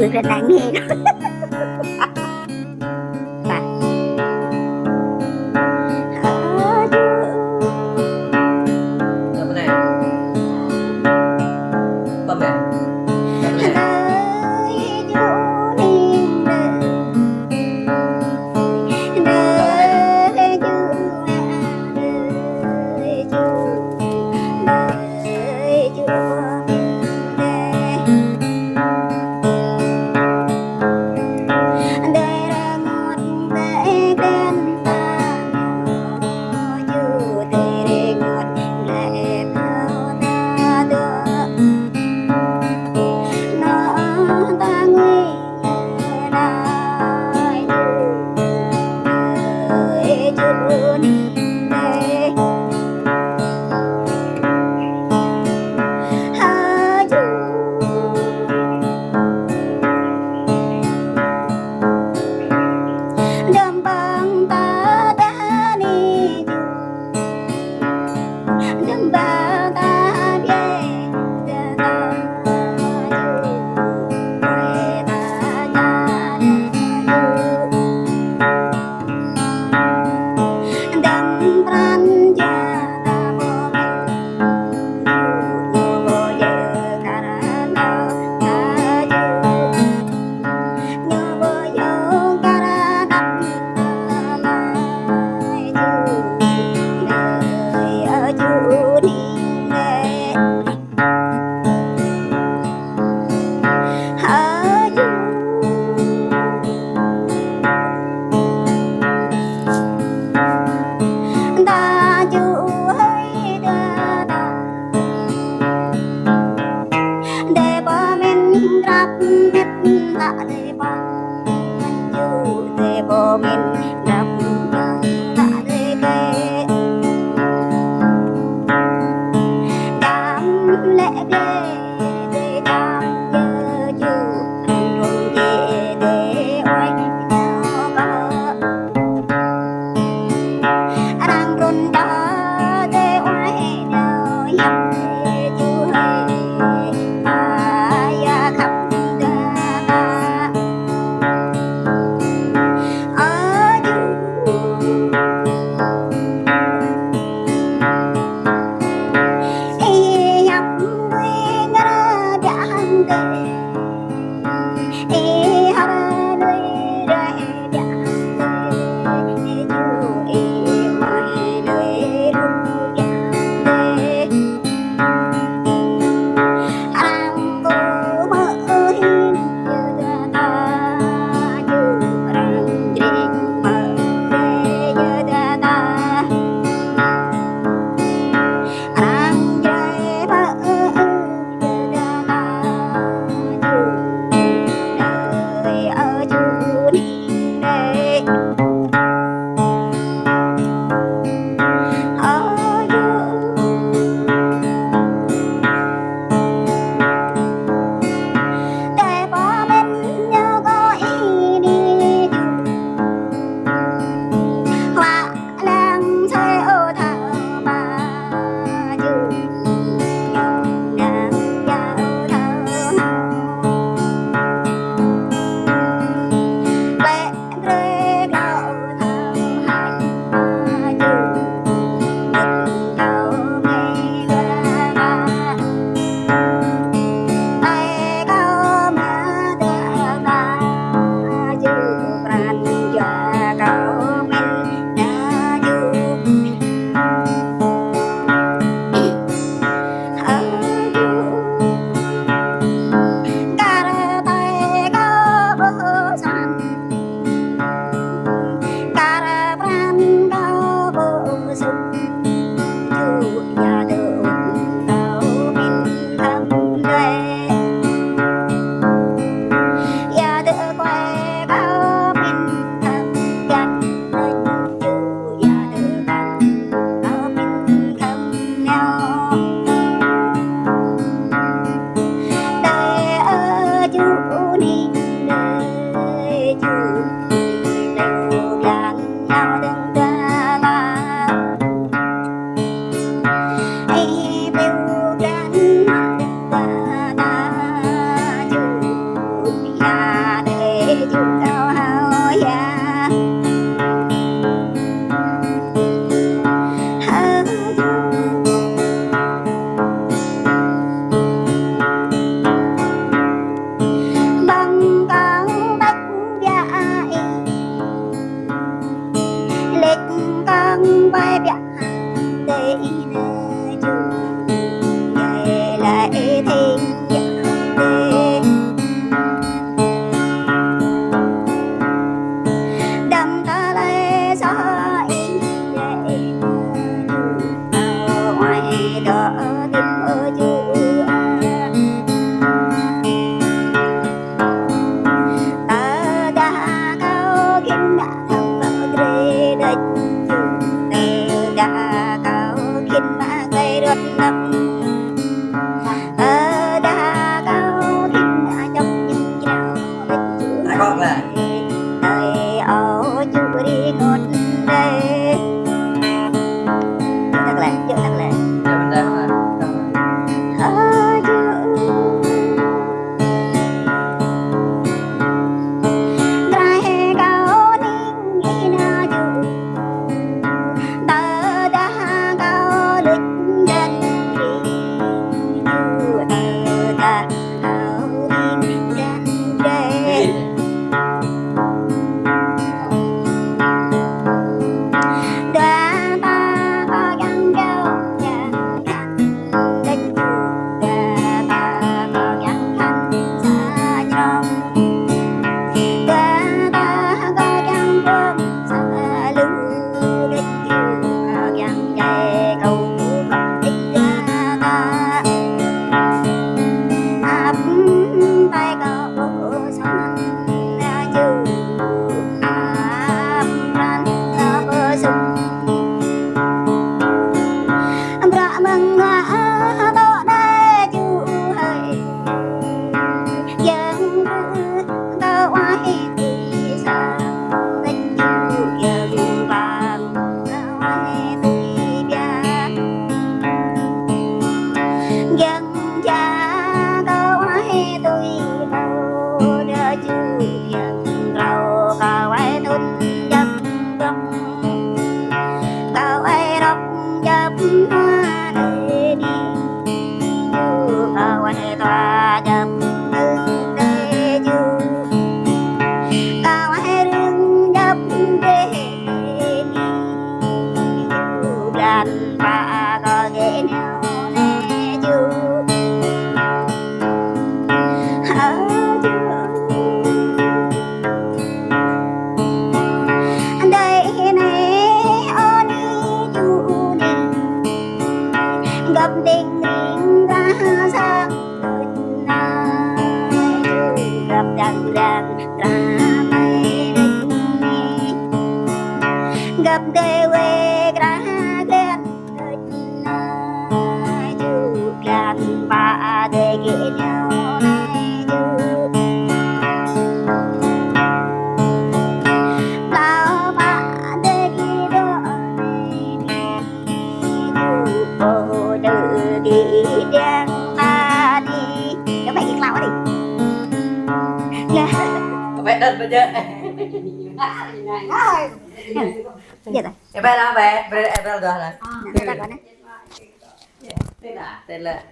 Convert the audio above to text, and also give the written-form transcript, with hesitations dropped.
cười rất đáng nghe đó. Và Apa nih? Bom ya? Bom ya? đầm ta lê gió ý lệ ngoài đỡ tim ở chưa ta đã cao kinh đã thầm vào rê đất ta đã cao kinh mà cây đất nấp ta đã cao kinh đã trong những trao đất Lại con về. đời ở chưa đi ngột đây thật là chữ thật là Giờ bên đây không là. ở chưa rai cao ninh ý na chưa ta đã cao lịch đến đi chưa ta cao ninh đến đây đã ta có gắn dấu chẳng khăn đến chưa ta có gắn khăn xa nhau đã ta có gắn bơm xa lưu đến chưa gắn dây câu còn thích ta áp tay có sống chưa áp ran bơ sung bra mừng to đa chú hơi dân ta oai tùy sao đánh chú dân vàng oai tùy bia dân cha ta oai tùy bao đa chú dân rau ta oai thun dân đông ta oai đọc dập hoa để đi chú ta oai tòa dập hương để chú ta oai rừng dập để đi chú đàn bà có ghé nhau nè chú ở chú đây này ở đi chú đi gặp tình riêng ra sang đời này chú gặp đằng đằng ra tay đi gặp đời quê ra ghét đời này chú đàn bà để ghé nhau này chú lao bà để ghé đó cô tự đi đang ta đi các bạn biết lao đi Các bé đơn bây giờ. giờ rồi Em bé nào về, em bé đâu rồi. nè ta gọi nè Tên là